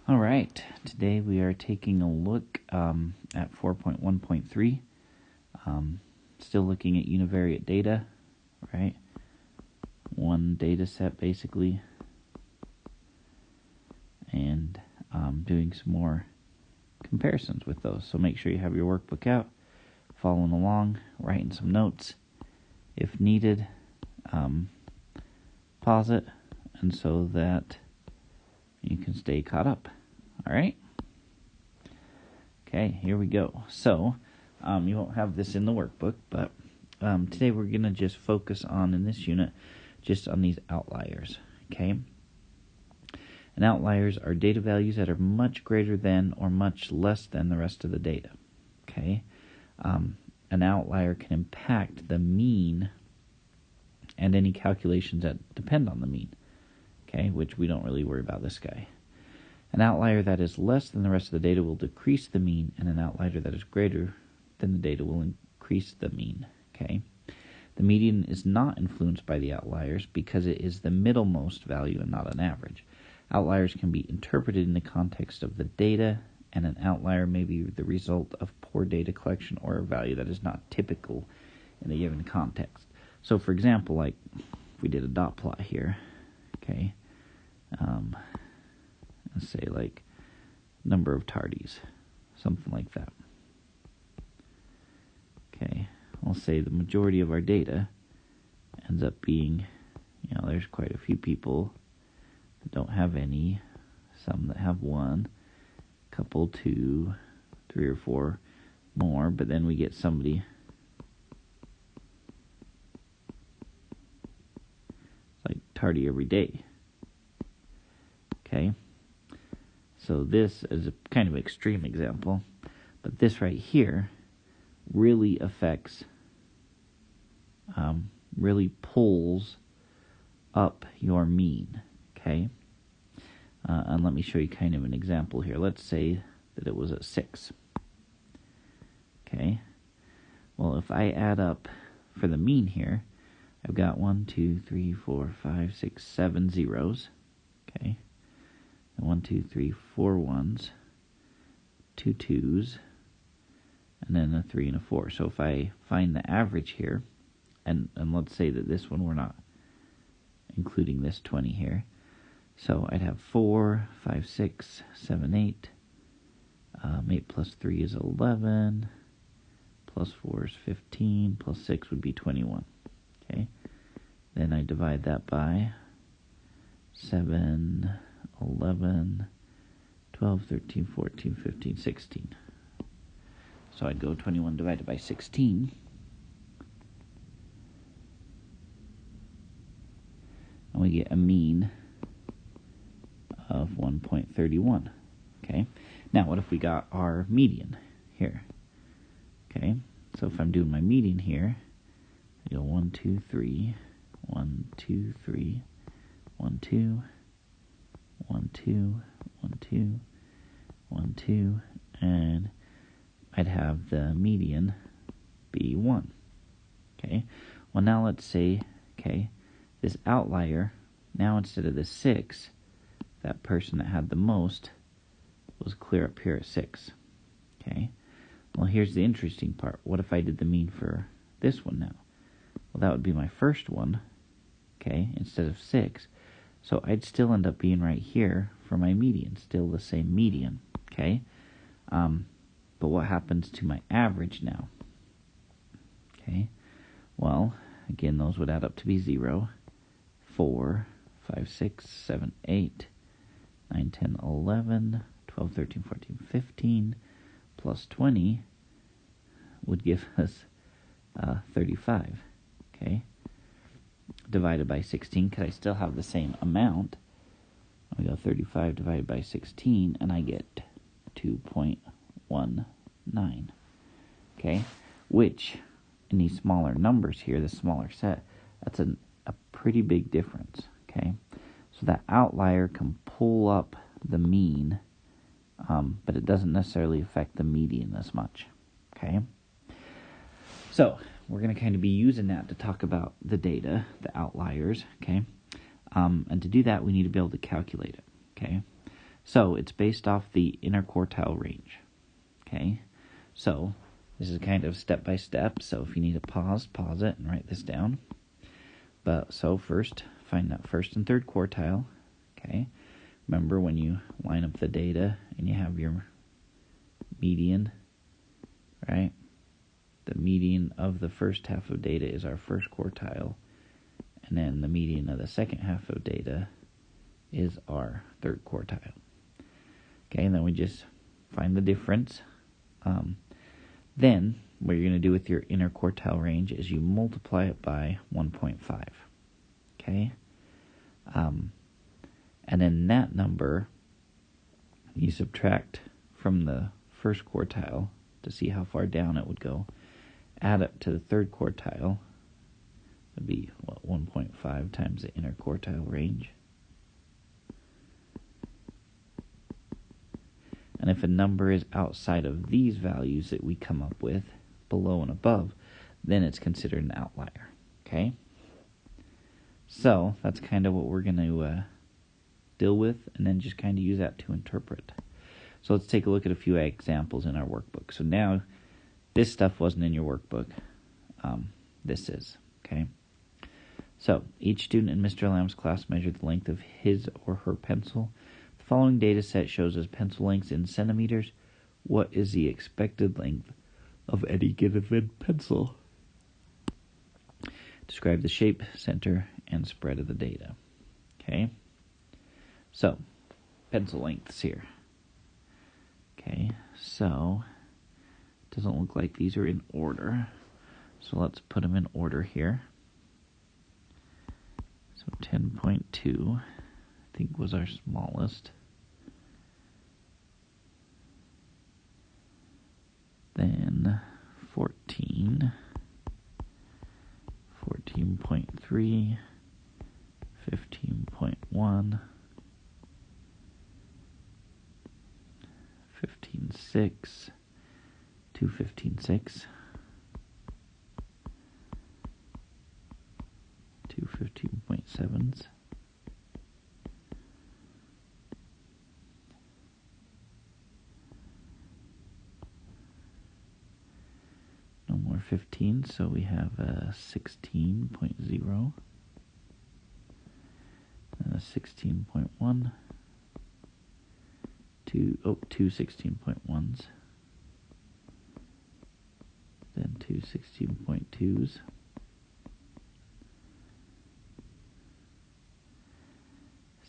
All right, today we are taking a look at 4.1.3, still looking at univariate data, right? One data set basically, and doing some more comparisons with those. So make sure you have your workbook out, following along, writing some notes. If needed, pause it, and so that you can stay caught up. All right? Okay, here we go. So, you won't have this in the workbook, but today we're going to just focus on, in this unit, just on these outliers. Okay? And outliers are data values that are much greater than or much less than the rest of the data. Okay? An outlier can impact the mean and any calculations that depend on the mean. Okay, which we don't really worry about this guy. An outlier that is less than the rest of the data will decrease the mean, and an outlier that is greater than the data will increase the mean. Okay, the median is not influenced by the outliers because it is the middlemost value and not an average. Outliers can be interpreted in the context of the data, and an outlier may be the result of poor data collection or a value that is not typical in a given context. So, for example, like if we did a dot plot here, okay, let's say like number of tardies, something like that. Okay, I'll say the majority of our data ends up being, there's quite a few people that don't have any, some that have one, couple, two, three or four more, but then we get somebody like tardy every day. Okay, so this is a kind of extreme example, but this right here really affects, really pulls up your mean. Okay, and let me show you kind of an example here. Let's say that it was at 6. Okay, well, if I add up for the mean here, I've got 1, 2, 3, 4, 5, 6, 7 zeros. Okay, and 1, 2, 3, 4 ones, 2 twos, and then a 3 and a 4. So if I find the average here, and let's say that this one we're not including this 20 here, so I'd have 4, 5, 6, 7, 8. 8 plus 3 is 11, plus 4 is 15, plus 6 would be 21. Okay, then I divide that by 7, 11, 12, 13, 14, 15, 16. So I'd go 21 divided by 16. And we get a mean of 1.31. Okay, now what if we got our median here? Okay, so if I'm doing my median here, I go 1, 2, 3, 1, 2, 3, 1, 2, 1, 2, 1, 2, 1, 2, and I'd have the median be 1. Okay, well now let's say, okay, this outlier, now instead of the 6, that person that had the most was clear up here at 6. Okay, well here's the interesting part. What if I did the mean for this one now? Well, that would be my first one, okay, instead of 6. So I'd still end up being right here for my median, still the same median, okay? But what happens to my average now? Okay, well, again, those would add up to be 0, 4, 5, 6, 7, 8, 9, 10, 11, 12, 13, 14, 15, plus 20 would give us 35, okay? Divided by 16, because I still have the same amount. I go 35 divided by 16, and I get 2.19. Okay, which in these smaller numbers here, the smaller set, that's a pretty big difference. Okay, so that outlier can pull up the mean, but it doesn't necessarily affect the median as much. Okay, so we're going to kind of be using that to talk about the data, the outliers, okay? And to do that, we need to be able to calculate it, okay? So it's based off the interquartile range. Okay, so this is kind of step by step. So if you need to pause it and write this down. But so first, find that first and third quartile. Okay, remember when you line up the data and you have your median, right? The median of the first half of data is our first quartile, and then the median of the second half of data is our third quartile. Okay, and then we just find the difference. Then what you're going to do with your interquartile range is you multiply it by 1.5. Okay, and then that number you subtract from the first quartile to see how far down it would go. Add up to the third quartile. Would be 1.5 times the interquartile range. And if a number is outside of these values that we come up with, below and above, then it's considered an outlier. Okay? So that's kind of what we're going to deal with, and then just kind of use that to interpret. So let's take a look at a few examples in our workbook. So now, this stuff wasn't in your workbook. This is. Okay? So, each student in Mr. Lamb's class measured the length of his or her pencil. The following data set shows us pencil lengths in centimeters. What is the expected length of any given pencil? Describe the shape, center, and spread of the data. Okay? So, pencil lengths here. Okay, so it doesn't look like these are in order. So let's put them in order here. So 10.2, I think, was our smallest. Then 14, 14.3, 15.1, 15.6, 215.6, 215.7s, no more 15, so we have a 16.0, and a 16.1, two 16.1s, then two 16.2s,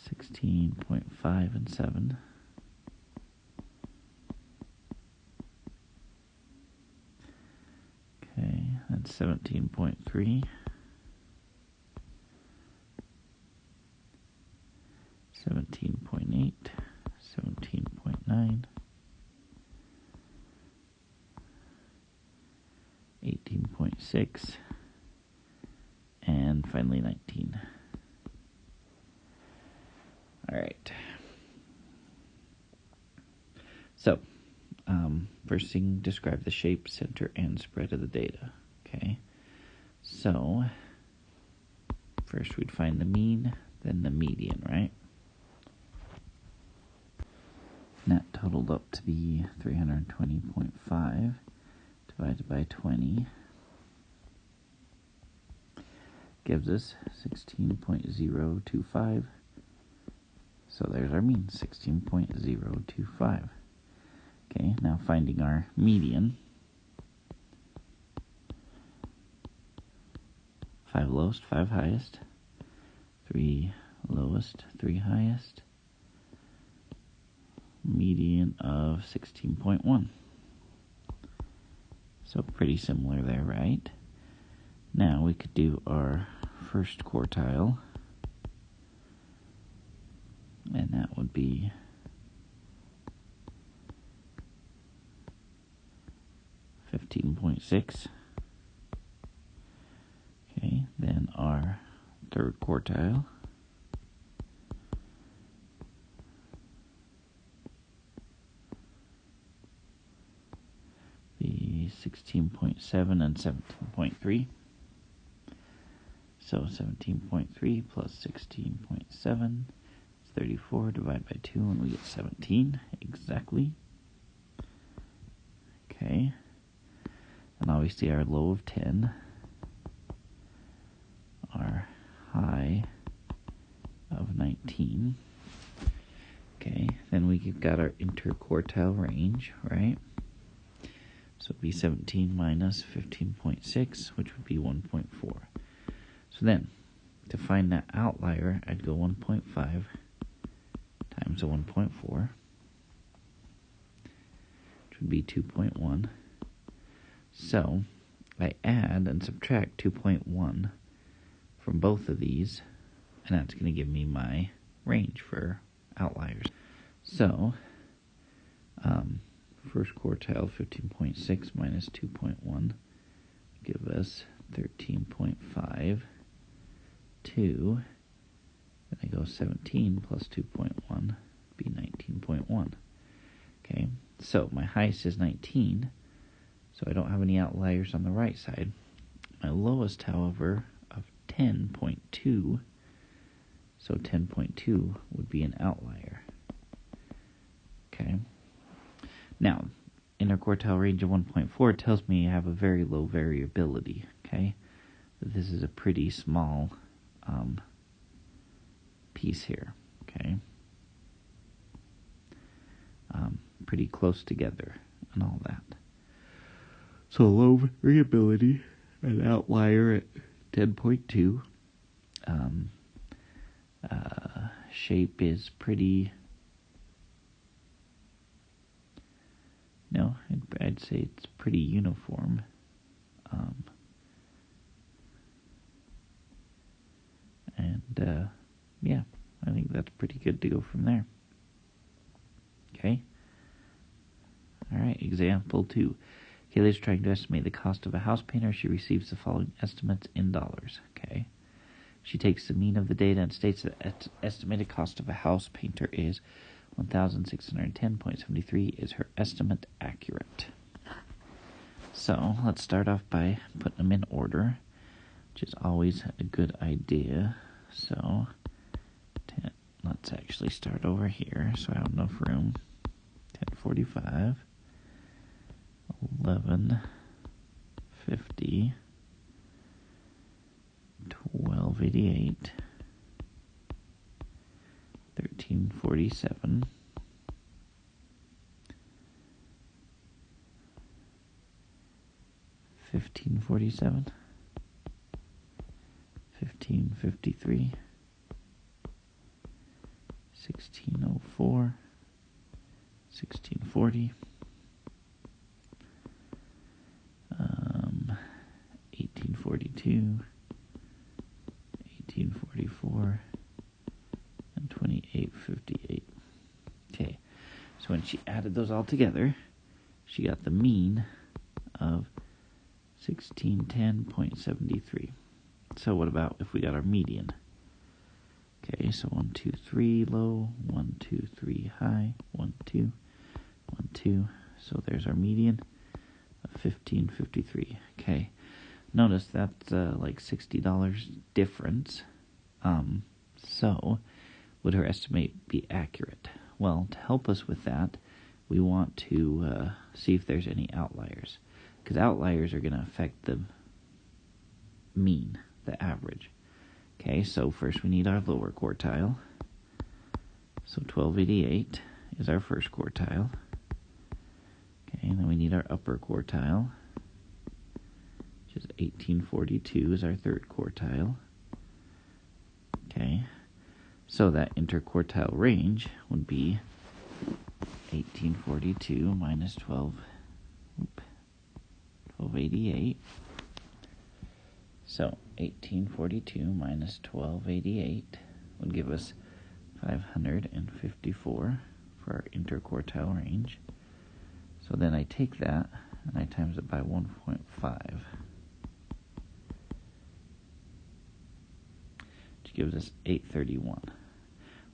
16.5 and 7, okay, that's 17.3, 17.8, 17.9, 18.6, and finally 19. All right. So, first thing, describe the shape, center, and spread of the data. Okay. So, first we'd find the mean, then the median, right? And that totaled up to be 320.5 divided by 20 gives us 16.025. So there's our mean, 16.025. Okay, now finding our median. 5 lowest, 5 highest. 3 lowest, 3 highest. Median of 16.1. So pretty similar there, right? Now we could do our first quartile, and that would be 15.6. Okay, then our third quartile, be 16.7 and 17.3. So 17.3 plus 16.7 is 34, divide by 2, and we get 17, exactly. Okay, and obviously our low of 10, our high of 19. Okay, then we've got our interquartile range, right? So it'd be 17 minus 15.6, which would be 1.4. So then, to find that outlier, I'd go 1.5 times the 1.4, which would be 2.1. So I add and subtract 2.1 from both of these, and that's going to give me my range for outliers. So, first quartile, 15.6 minus 2.1, give us 13.5. 2, then I go 17 plus 2.1, be 19.1. Okay, so my highest is 19, so I don't have any outliers on the right side. My lowest, however, of 10.2, so 10.2 would be an outlier. Okay, now, interquartile range of 1.4 tells me I have a very low variability, okay? This is a pretty small piece here, okay? Pretty close together and all that. So low variability, an outlier at 10.2. Shape is pretty, no, I'd say it's pretty uniform. Yeah, I think that's pretty good to go from there. Okay. All right, example 2. Kayla's trying to estimate the cost of a house painter. She receives the following estimates in dollars. Okay. She takes the mean of the data and states that estimated cost of a house painter is $1,610.73. Is her estimate accurate? So let's start off by putting them in order, which is always a good idea. So let's actually start over here so I have enough room. 1045, 1150, 1288, 1347, 1547, 1553, 1604, 1640, 1842, 1844, and 2858. Okay, so when she added those all together, she got the mean of 1610.73. So what about if we got our median? Okay, so 1, 2, 3 low, 1, 2, 3 high, 1, 2, 1, 2. So there's our median of 1553. Okay, notice that's like $60 difference. So would her estimate be accurate? Well, to help us with that, we want to see if there's any outliers, because outliers are going to affect the mean, the average. Okay, so first we need our lower quartile. So 1288 is our first quartile. Okay, and then we need our upper quartile, which is 1842 is our third quartile. Okay, so that interquartile range would be 1842 minus 1288. So 1842 minus 1288 would give us 554 for our interquartile range. So then I take that and I times it by 1.5, which gives us 831,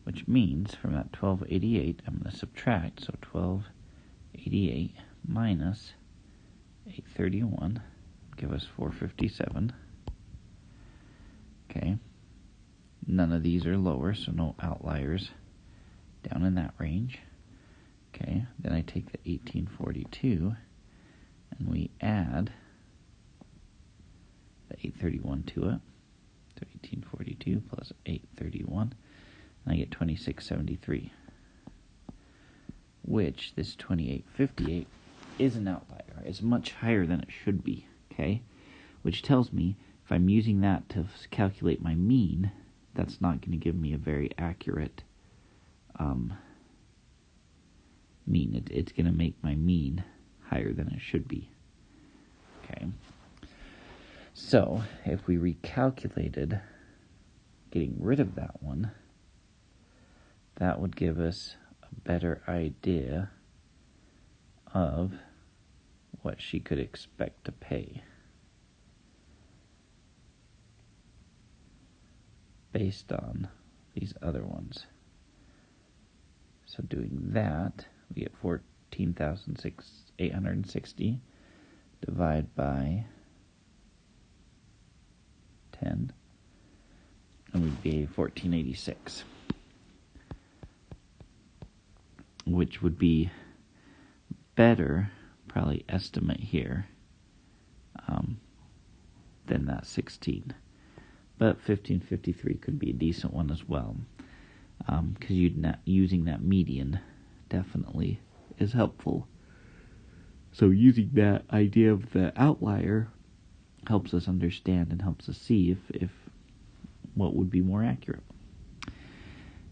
which means from that 1288 I'm going to subtract, so 1288 minus 831 give us 457. Okay, none of these are lower, so no outliers down in that range. Okay, then I take the 1842 and we add the 831 to it. So 1842 plus 831, and I get 2673, which this 2858 is an outlier. It's much higher than it should be, okay? Which tells me if I'm using that to calculate my mean, that's not going to give me a very accurate mean. It's going to make my mean higher than it should be, okay? So if we recalculated getting rid of that one, that would give us a better idea of what she could expect to pay based on these other ones. So doing that, we get 14,860 divided by 10, and we'd be 1486, which would be better, probably estimate here, than that 16. But 1553 could be a decent one as well, because using that median definitely is helpful. So using that idea of the outlier helps us understand and helps us see if what would be more accurate.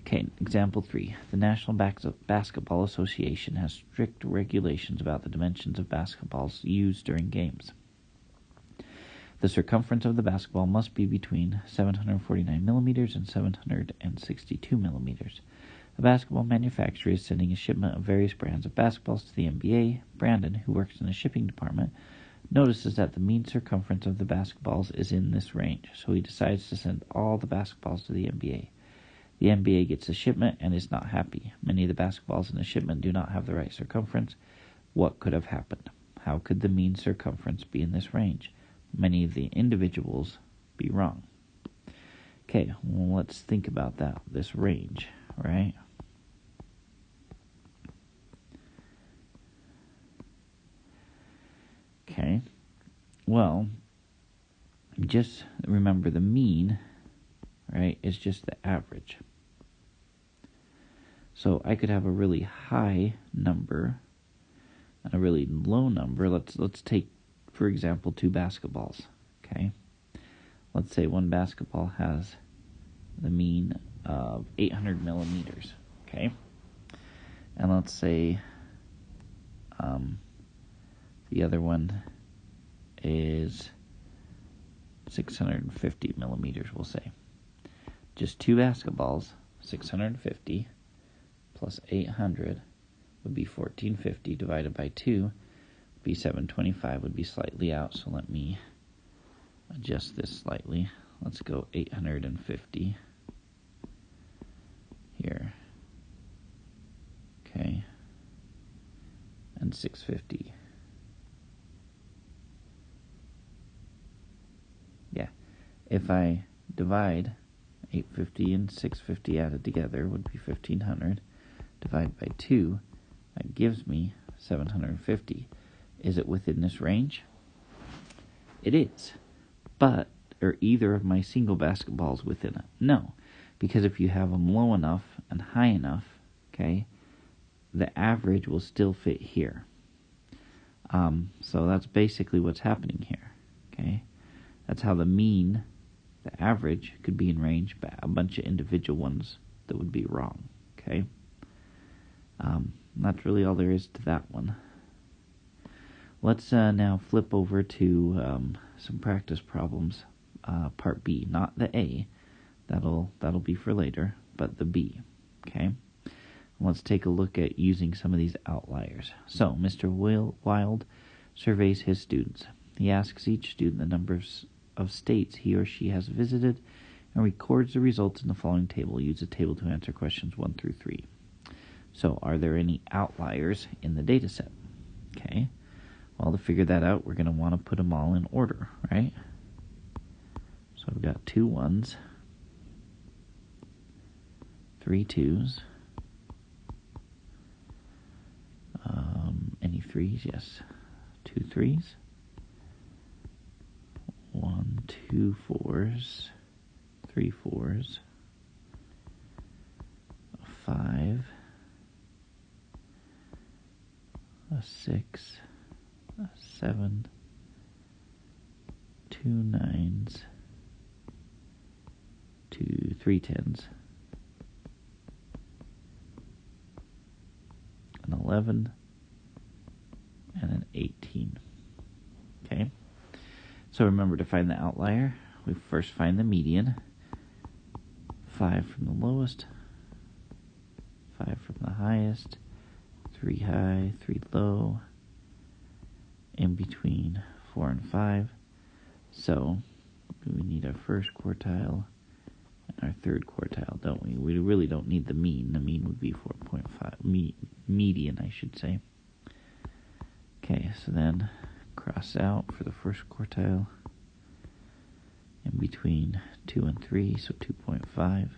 Okay, example 3. The National Basketball Association has strict regulations about the dimensions of basketballs used during games. The circumference of the basketball must be between 749 millimeters and 762 millimeters. A basketball manufacturer is sending a shipment of various brands of basketballs to the NBA. Brandon, who works in the shipping department, notices that the mean circumference of the basketballs is in this range, so he decides to send all the basketballs to the NBA. The NBA gets the shipment and is not happy. Many of the basketballs in the shipment do not have the right circumference. What could have happened? How could the mean circumference be in this range? Many of the individuals be wrong. Okay, well, let's think about that, this range, right? Okay, well, just remember the mean, right, is just the average. So I could have a really high number and a really low number. Let's take, for example, 2 basketballs, okay? Let's say one basketball has the mean of 800 millimeters, okay? And let's say the other one is 650 millimeters, we'll say. Just 2 basketballs, 650 plus 800 would be 1450 divided by 2 would be 725, would be slightly out, so let me adjust this slightly. Let's go 850 here, okay, and 650. Yeah, if I divide 850 and 650 added together would be 1500, divided by 2, that gives me 750. Is it within this range? It is. But are either of my single basketballs within it? No. Because if you have them low enough and high enough, okay, the average will still fit here. So that's basically what's happening here, okay? That's how the mean, the average, could be in range, but a bunch of individual ones that would be wrong, okay? That's really all there is to that one. Let's now flip over to some practice problems, part B, not the A. That'll be for later, but the B, okay? Let's take a look at using some of these outliers. So, Mr. Wild surveys his students. He asks each student the number of states he or she has visited and records the results in the following table. Use the table to answer questions 1 through 3. So, are there any outliers in the data set? Okay. Well, to figure that out, we're going to want to put them all in order, right? So we've got 2 1s, 3 2s, threes, yes. 2 threes. 1, 2 fours. 3 fours. A 5. A 6. A 7. 2 nines. 3 tens. An 11. And an 18. Okay. So remember, to find the outlier, we first find the median. 5 from the lowest, 5 from the highest, 3 high, 3 low, in between 4 and 5. So we need our first quartile and our third quartile, don't we? We really don't need the mean. The mean would be 4.5, median, I should say. Okay, so then cross out for the first quartile, in between 2 and 3, so 2.5.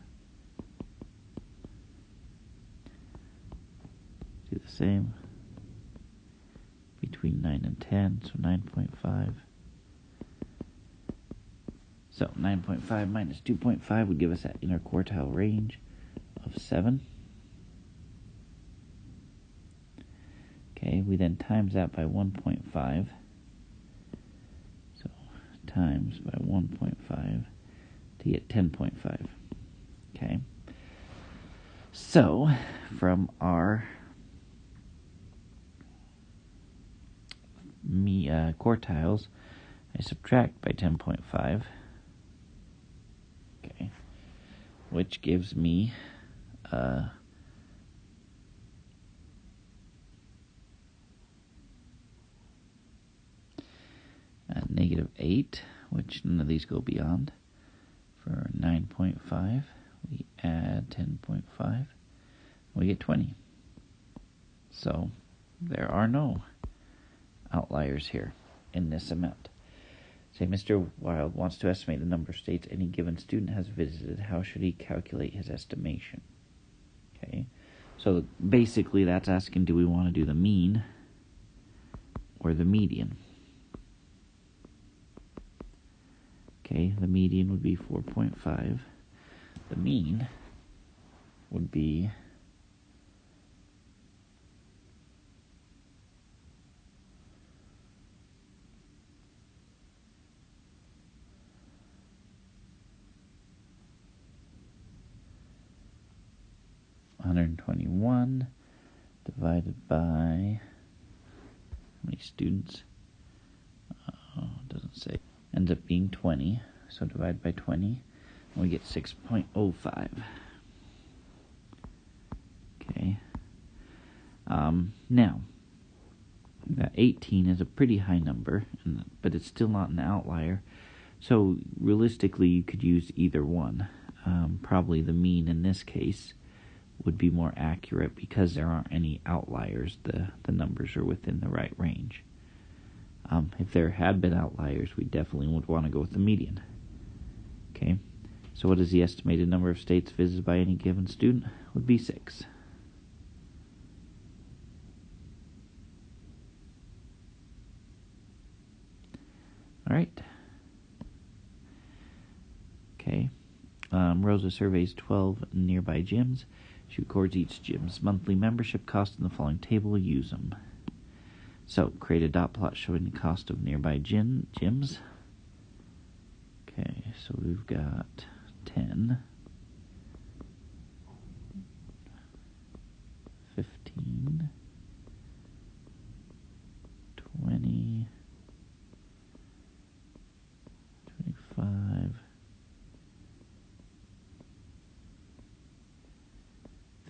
Do the same. Between 9 and 10, so 9.5. So 9.5 minus 2.5 would give us that inner quartile range of 7. Okay, we then times that by 1.5. So times by 1.5 to get 10.5. Okay. So from our quartiles, I subtract by 10.5. Okay. Which gives me -8, which none of these go beyond. For 9.5, we add 10.5, we get 20. So there are no outliers here in this amount. Say Mr. Wild wants to estimate the number of states any given student has visited. How should he calculate his estimation? Okay, so basically that's asking, do we want to do the mean or the median? Okay, the median would be 4.5. The mean would be 121 divided by how many students? It doesn't say. Ends up being 20, so divide by 20, and we get 6.05. Okay. Now, that 18 is a pretty high number, but it's still not an outlier. So realistically, you could use either one. Probably the mean in this case would be more accurate because there aren't any outliers. The numbers are within the right range. If there had been outliers, we definitely would want to go with the median. Okay, so what is the estimated number of states visited by any given student? Would be 6. All right. Okay. Rosa surveys 12 nearby gyms. She records each gym's monthly membership cost in the following table. Use them. So, create a dot plot showing the cost of nearby gyms. Okay, so we've got 10, 15, 20, 25,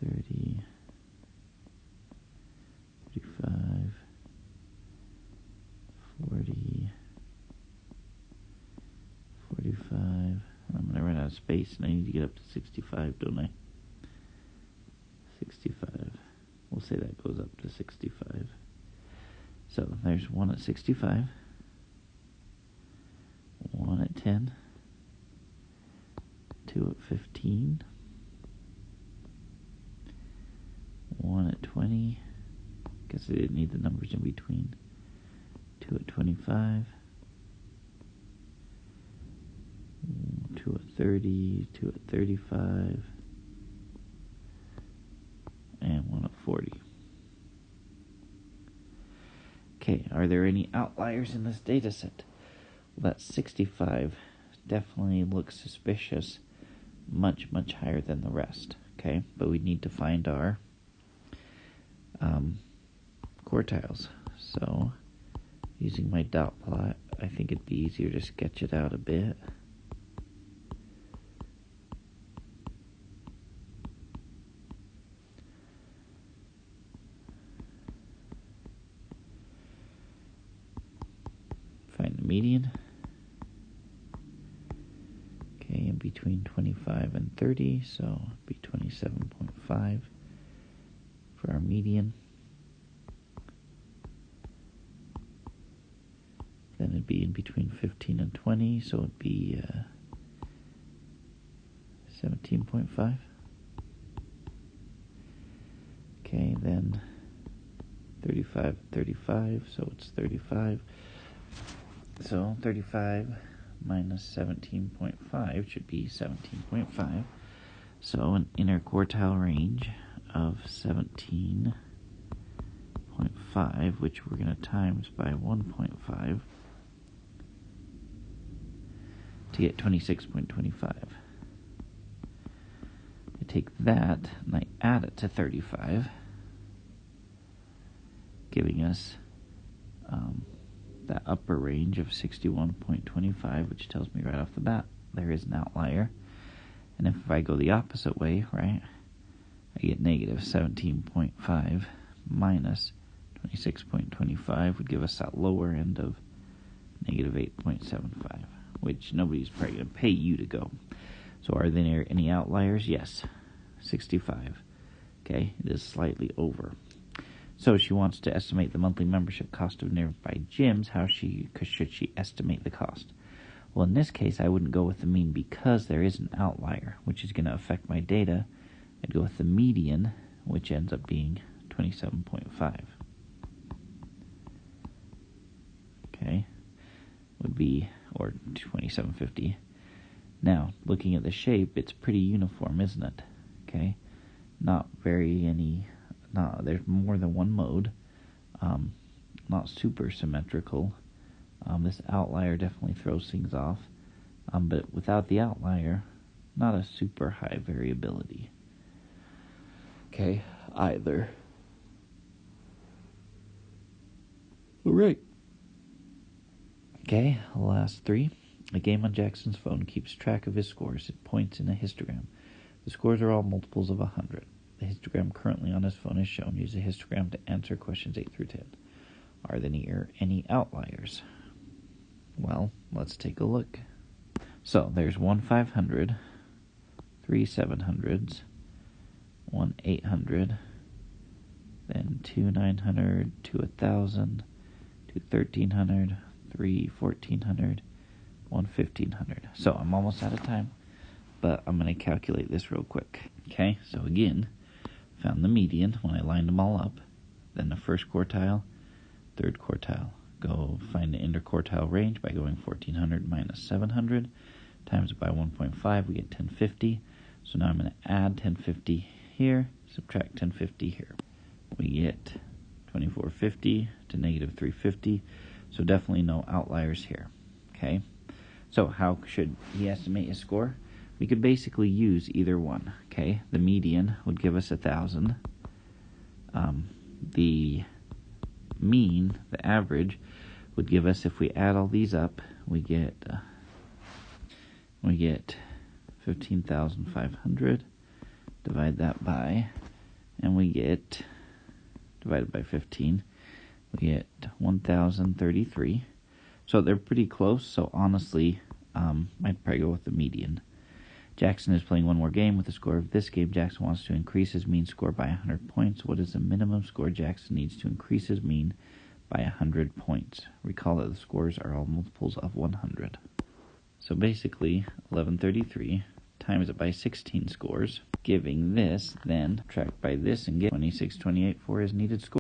30, 35, 40, 45. I'm going to run out of space, and I need to get up to 65, don't I? 65. We'll say that goes up to 65. So there's 1 at 65, 1 at 10, 2 at 15, 1 at 20. guess I didn't need the numbers in between. 2 at 25. 2 at 30, 2 at 35, and 1 at 40. Okay, are there any outliers in this data set? Well, that 65 definitely looks suspicious, much higher than the rest. Okay, but we need to find our quartiles. So, using my dot plot, I think it'd be easier to sketch it out a bit. Find the median. Okay, in between 25 and 30, so it'd be 27.5 for our median. Then it'd be in between 15 and 20, so it'd be 17.5. Okay, then 35, 35, so it's 35. So 35 minus 17.5 should be 17.5. So an inner quartile range of 17.5, which we're going to times by 1.5 to get 26.25. I take that and I add it to 35, giving us that upper range of 61.25, which tells me right off the bat there is an outlier. And if I go the opposite way, right, I get negative 17.5 minus 26.25 would give us that lower end of negative 8.75, which nobody's probably going to pay you to go. So are there any outliers? Yes, 65. Okay, it is slightly over. So she wants to estimate the monthly membership cost of nearby gyms. Should she estimate the cost? Well, in this case, I wouldn't go with the mean because there is an outlier, which is going to affect my data. I'd go with the median, which ends up being 27.5. Okay, would be, or 2750. Now, looking at the shape, it's pretty uniform, isn't it? Okay, there's more than one mode, not super symmetrical. This outlier definitely throws things off, but without the outlier, not a super high variability. Okay, either. Alright. Okay, last three. A game on Jackson's phone keeps track of his scores. It points in a histogram. The scores are all multiples of 100. The histogram currently on his phone is shown. Use the histogram to answer questions 8 through 10. Are there any outliers? Well, let's take a look. So, there's 1 500, 3 700s, 1 800, then 2 900, 2 1000, 2 1300, 3 1400, 1 1500. So, I'm almost out of time, but I'm going to calculate this real quick. Okay, so again, found the median when I lined them all up, then the first quartile, third quartile. Go find the interquartile range by going 1400 minus 700, times it by 1.5, we get 1050. So now I'm going to add 1050 here, subtract 1050 here. We get 2450 to negative 350, so definitely no outliers here. Okay, so how should he estimate his score? We could basically use either one. Okay, the median would give us 1000. The mean, the average, would give us, if we add all these up, we get 15,500. Divide that by, and we get, divided by 15, we get 1,033. So they're pretty close, so honestly, I'd probably go with the median. Jackson is playing one more game. With the score of this game, Jackson wants to increase his mean score by 100 points. What is the minimum score Jackson needs to increase his mean by 100 points? Recall that the scores are all multiples of 100. So basically, 1133 times it by 16 scores, giving this, then subtract by this and get 2628 for his needed score.